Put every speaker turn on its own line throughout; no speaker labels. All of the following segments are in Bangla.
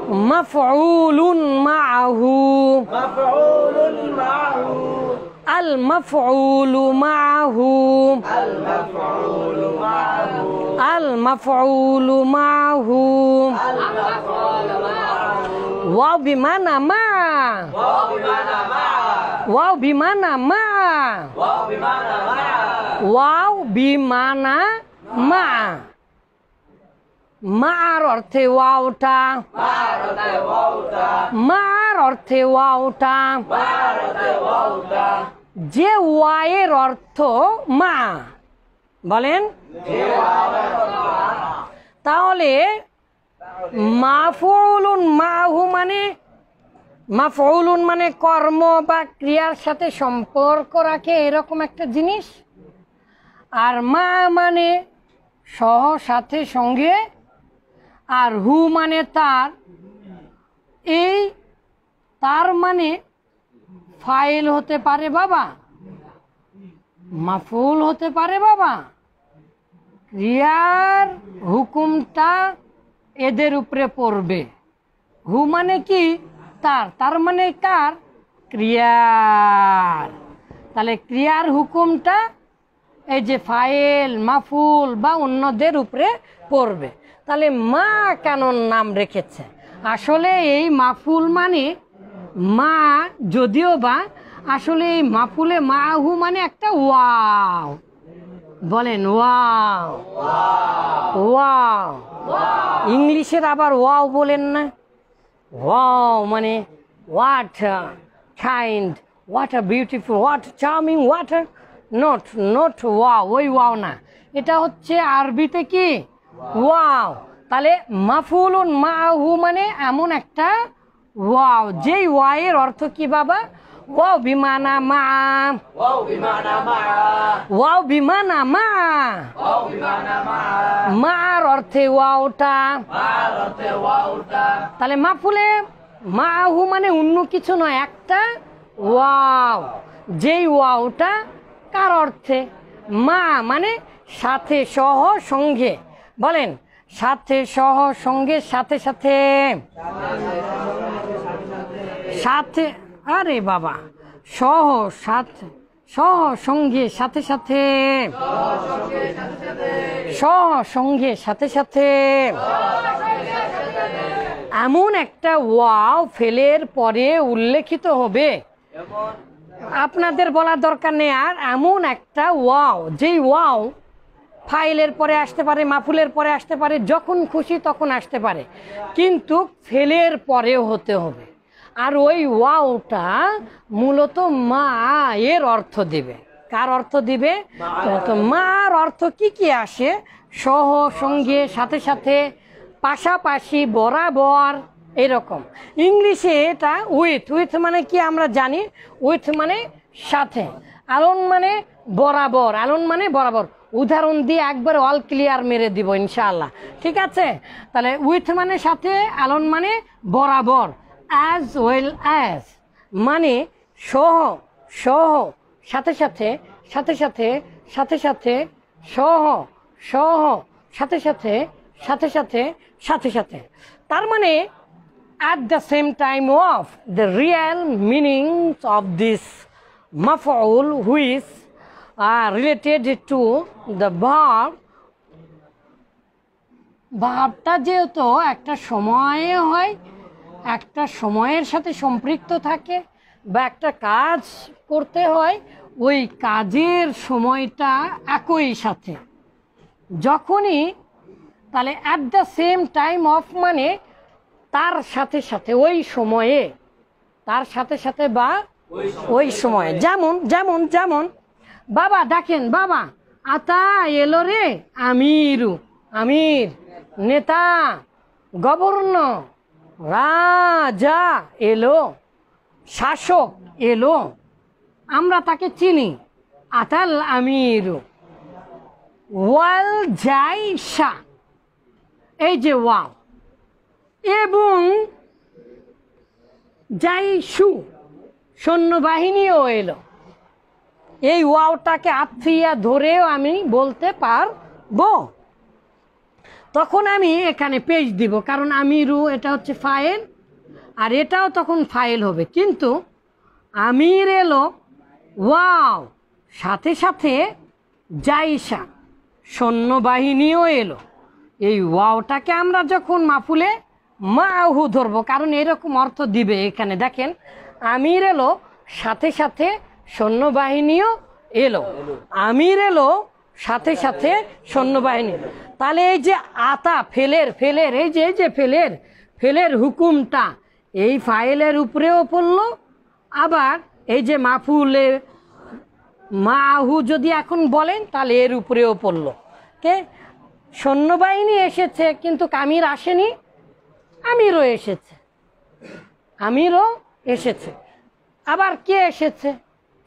মাফউলুন মাআহু
মাফউলুন মাআহু
আল মাফউলু মাআহু
আল মাফউলু মাআহু
আল মাফউলু মাআহু
আল মাফউলু মাআহু
ওয়াও বিমানা মা
ওয়াও বিমানা মা
ওয়াও বিমানা মা
ওয়াও বিমানা মা
ওয়াও বিমানা মা মার অর্থে ওয়াওটা
ভারতে ওয়াউটা
মার অর্থে ওয়াওটা
ভারতে ওয়াউটা
যে ওয়ায়ের অর্থ মা বলেন তাহলে মাফউলুন মাহু মানে মাফউলুন মানে কর্ম বা ক্রিয়ার সাথে সম্পর্ক রাখে এরকম একটা জিনিস আর মা মানে সহ সাথে সঙ্গে আর হু মানে তার এই তার মানে ফাইল হতে পারে বাবা মাফউল হতে পারে বাবা ক্রিয়ার হুকুমটা এদের উপরে পড়বে হু মানে কি তার তার মানে কার ক্রিয়ার তাহলে ক্রিয়ার হুকুমটা এই যে ফাইল মাফুল বা অন্যদের উপরে পড়বে তাহলে মা কেন নাম রেখেছে আসলে এই মাফুল মানে মা যদিও বা আসলে এই মাফুলে মাহু মানে একটা ওয়াও বলেন ওয়াও ওয়াও ইংলিশের আবার ওয়াও বলেন না ওয়াও মানে what kind what a beautiful what charming what not not wow ওই ওয়াও না এটা হচ্ছে আরবিতে কি ওয়াও তাহলে মাফুলুন মাহু মানে এমন একটা ওয়াও যেই ওয়ায়ের অর্থ কি বাবা ওয়াও বিমানা মা
ওয়াও বিমানা মা
ওয়াও বিমানা মা
ওয়াও বিমানা মা
মার অর্থে ওয়াওটা
ভারতে ওয়াউটা
তাহলে মাফুলে মাহু মানে অন্য কিছু নয় একটা ওয়াও যেই ওয়াওটা কার অর্থে মা মানে সাথে সহ সঙ্গে বলেন সাথে সহ সঙ্গে সাথে সাথে সাথে আরে বাবা সহ সাথে সহ সঙ্গে সাথে সাথে সহ সঙ্গে সাথে সাথে এমন একটা ওয়াও ফেলের পরে উল্লেখিত হবে আপনাদের বলার দরকার নেই আর এমন একটা ওয়াও যেই ওয়াও ফাইলের পরে আসতে পারে মাফুলের পরে আসতে পারে যখন খুশি তখন আসতে পারে কিন্তু ফেলের পরেও হতে হবে আর ওই ওয়াওটা মূলত মা এর অর্থ দিবে কার অর্থ দিবে তো মার অর্থ কি কি আসে সহ সঙ্গে সাথে সাথে পাশাপাশি বরাবর এরকম ইংলিশে এটা উইথ উইথ মানে কি আমরা জানি উইথ মানে সাথে আলোন মানে বরাবর আলোন মানে বরাবর উদাহরণ দিয়ে একবার অল ক্লিয়ার মেরে দিব ইনশাআল্লাহ ঠিক আছে তাহলে উইথ মানে সাথে আলোন মানে বরাবর অ্যাজ ওয়েল অ্যাজ মানে সহ সহ সাথে সাথে সাথে সাথে সাথে সাথে সহ সহ সাথে সাথে সাথে সাথে সাথে সাথে তার মানে at the same time of the real meanings of this maf'ul which are related to the verb ভাবটা যেহেতু একটা সময়ে হয় একটা সময়ের সাথে সম্পৃক্ত থাকে বা একটা কাজ করতে হয় ওই কাজের সময়টা একই সাথে যখনই তাহলে at the same time of মানে তার সাথে সাথে ওই সময়ে তার সাথে সাথে বা ওই সময়ে যেমন যেমন যেমন বাবা ডাকেন বাবা আতা এলো রে আমিরু আমির নেতা গভর্নর রাজা এলো শাসক এলো আমরা তাকে চিনি আতাল আমিরু ওয়াল জাইশা এই যে ওয়াও এবং জাইশু সৈন্যবাহিনীও এলো এই ওয়াওটাকে আফিয়া ধরেও আমি বলতে পারবো তখন আমি এখানে পেজ দিব, কারণ আমিরু এটা হচ্ছে ফাইল আর এটাও তখন ফাইল হবে। কিন্তু আমির এলো, ওয়াও, সাথে সাথে জাইশা সৈন্যবাহিনীও এলো। এই ওয়াওটাকে আমরা যখন মাফুলে মাহু ধরবো, কারণ এরকম অর্থ দিবে। এখানে দেখেন, আমির এলো, সাথে সাথে সৈন্যবাহিনীও এলো। আমির এলো, সাথে সাথে সৈন্যবাহিনী। তাহলে এই যে আতা ফেলের এই যে ফেলের হুকুমটা এই ফাইলের উপরেও পড়লো, আবার এই যে মাফুলে মাহু যদি এখন বলেন তাহলে এর উপরেও পড়লো। কে? সৈন্যবাহিনী এসেছে, কিন্তু আমির আসেনি, আমিরও এসেছে। আবার কে এসেছে?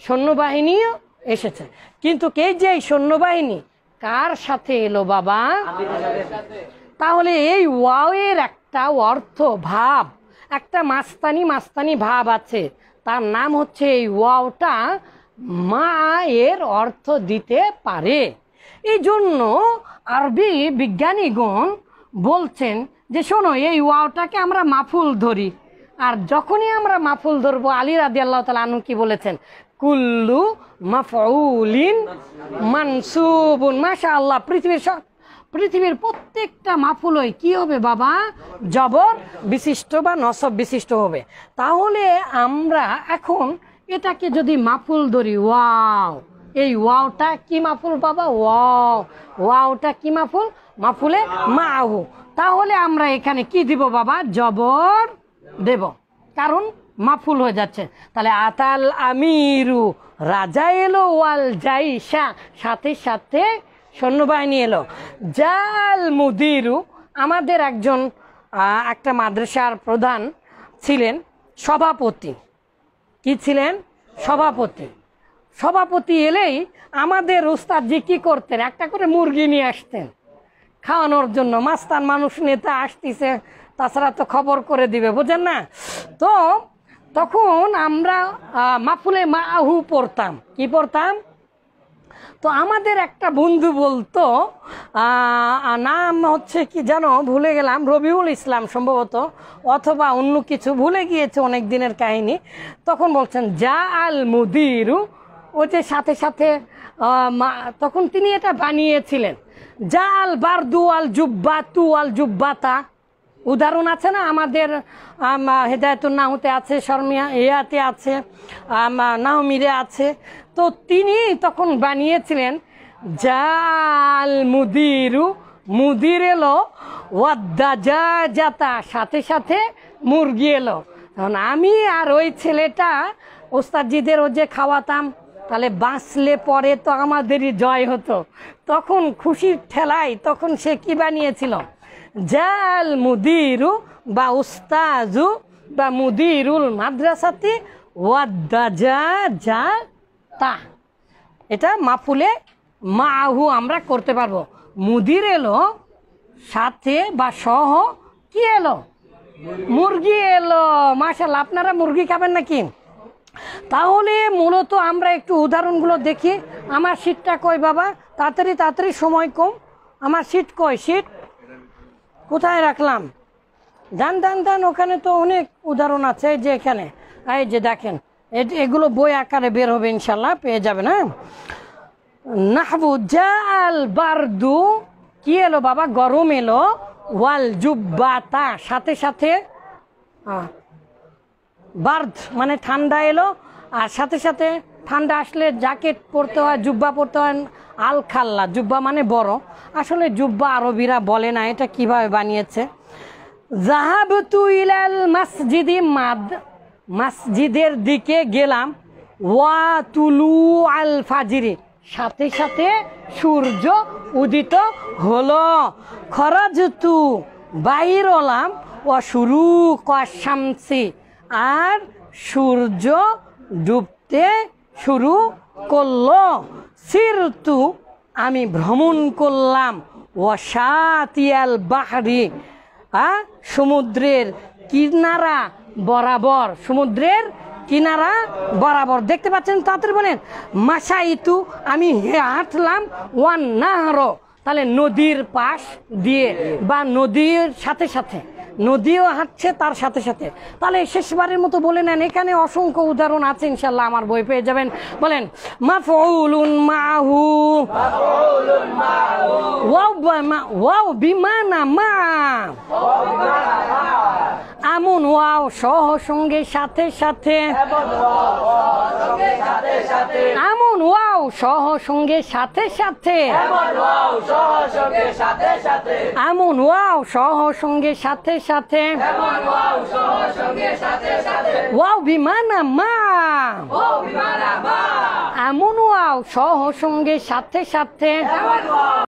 সৈন্যবাহিনীও এসেছে। কিন্তু কে যে সৈন্যবাহিনী কার সাথে এলো বাবা? তাহলে এই ওয়াওয়ের একটা অর্থ ভাব, একটা মাস্তানি ভাব আছে, তার নাম হচ্ছে এই ওয়াওটা মা এর অর্থ দিতে পারে। এই জন্য আরবি বিজ্ঞানীগণ বলছেন যে শোনো, এই ওয়াওটাকে আমরা মাফুল ধরি, আর যখনই আমরা মাফুল ধরবো, আলী রাদিয়াল্লাহু তাআলা আনহু কি বলেছেন? কুল্লু মাফউলিন মানসুবুন। মাশাআল্লাহ, পৃথিবীর প্রত্যেকটা মাফুলই কি হবে বাবা? জবর বিশিষ্ট বা নসব বিশিষ্ট হবে। তাহলে আমরা এখন এটাকে যদি মাফুল ধরি, ওয়াও, এই ওয়াওটা কি মাফুল বাবা? ওয়াওটা কি মাফুল? মাফুলে মাহু। তাহলে আমরা এখানে কি দিব বাবা? জবর দেব, কারণ মাফুল হয়ে যাচ্ছে। তাহলে আতাল আমিরু, রাজা এলো, ওয়াল জাইশা, সাথে সাথে সৈন্যবাহিনী এলো। জাল মুদিরু, আমাদের একজন একটা মাদ্রাসার প্রধান ছিলেন, সভাপতি। কি ছিলেন? সভাপতি এলেই আমাদের উস্তাদজি কি করতেন? একটা করে মুরগি নিয়ে আসতেন খাওয়ানোর জন্য। মাস্তান মানুষ, নেতা আসতেছে, তাছাড়া তো খবর করে দিবে, বোঝেন না? তো তখন আমরা মাফুলে মাহু পড়তাম। কি পড়তাম? তো আমাদের একটা বন্ধু বলতো, নাম হচ্ছে কি জানো, ভুলে গেলাম, রবিউল ইসলাম সম্ভবত, অথবা অন্য কিছু, ভুলে গিয়েছে, অনেক দিনের কাহিনী। তখন বলছেন জা আল মুদিরু, ও যে সাথে সাথে তখন তিনি এটা বানিয়েছিলেন, জা আল বারদু আল জুব্বাতু আল জুব্বাতা। উদাহরণ আছে না আমাদের, হেদায়েতুন নাহুতে আছে, শর্মিয়া ইয়াতে আছে, নাহমিরে আছে। তো তিনি তখন বানিয়েছিলেন জাল মুদিরু, মুদির এলো, ওয়াদ্দাজাজাতা, সাথে সাথে মুরগি এলো। তখন আমি আর ওই ছেলেটা ওস্তাদজিদের ও যে খাওয়াতাম, তাহলে বাঁচলে পরে তো আমাদেরই জয় হতো। তখন খুশির ঠেলায় তখন সে কি বানিয়েছিল? জাল মুদিরু বা উস্তাজু বা মুদিরুল মাদ্রাসাতি ওয়াদ্দাজাজাতা। এটা মাফুলে মাহু আমরা করতে পারবো। মুদির এলো, সাথে বা সহ কি এলো? মুরগি এলো। মাশাআল্লাহ, আপনারা মুরগি খাবেন নাকি? তাহলে মূলত আমরা একটু উদাহরণগুলো দেখি। আমার শীটটা কই বাবা? তাড়াতাড়ি, সময় কম। আমার শীট কই? শীট কোথায় রাখলাম? দান, ওখানে তো অনেক উদাহরণ আছে। এই যে এখানে, এই যে দেখেন, এগুলো বই আকারে বের হবে ইনশাল্লাহ, পেয়ে যাবেন। হ্যাঁ, নাহবু জাল বারদু, কি এলো বাবা? গরম এলো, ওয়াল জুব্বাতা, সাথে সাথে বার্দ মানে ঠান্ডা এলো, আর সাথে সাথে ঠান্ডা আসলে জ্যাকেট পরতে হয়, জুব্বা পরতে হয়। আল খাল্লা, জুব্বা মানে বড়। আসলে জুব্বা আরবিরা বলে না, এটা কিভাবে বানিয়েছে? যাহাবতু ইলাল মাসজিদি, মসজিদের দিকে গেলাম, ওয়া তুলু আল ফাজিরি, সাথে সাথে সূর্য উদিত হলো। খরাজতু, বাইর হলাম, ওয়া শুরুক শামসি, আর সূর্য ডুবতে শুরু করলো। সিরতু, আমি ভ্রমণ করলাম, ওয়াশাতিয়াল বাহরি, সমুদ্রের কিনারা বরাবর, সমুদ্রের কিনারা বরাবর। দেখতে পাচ্ছেন? তাড়াতাড়ি বলেন। মাশাইতু, আমি হাঁটলাম, ওয়ান নাহর, তাহলে নদীর পাশ দিয়ে বা নদীর সাথে সাথে, নদীও হাঁটছে তার সাথে সাথে। তাহলে শেষবারের মতো বলে নেন, এখানে অসংখ্য উদাহরণ আছে, ইনশাল্লাহ আমার বই পেয়ে যাবেন। বলেন মাফউলুন মাহু,
মাফউলুন মাহু,
ওয়াও বিমানা মা,
ওয়াও বিমানা মা,
আমন ওয়াও সহ সঙ্গে সাথে সাথে,
এমন ওয়াও সঙ্গে সাথে সাথে,
আমন ওয়াও সহ সঙ্গে সাথে সাথে,
এমন ওয়াও সঙ্গে সাথে সাথে,
আমন ওয়াও সহ সঙ্গে সাথে সাথে,
এমন ওয়াও সঙ্গে সাথে সাথে,
ওয়াও বিমানা মা,
ওয়াও বিমানা মা,
আমন ওয়াও সহ সঙ্গে সাথে সাথে,
এমন ওয়াও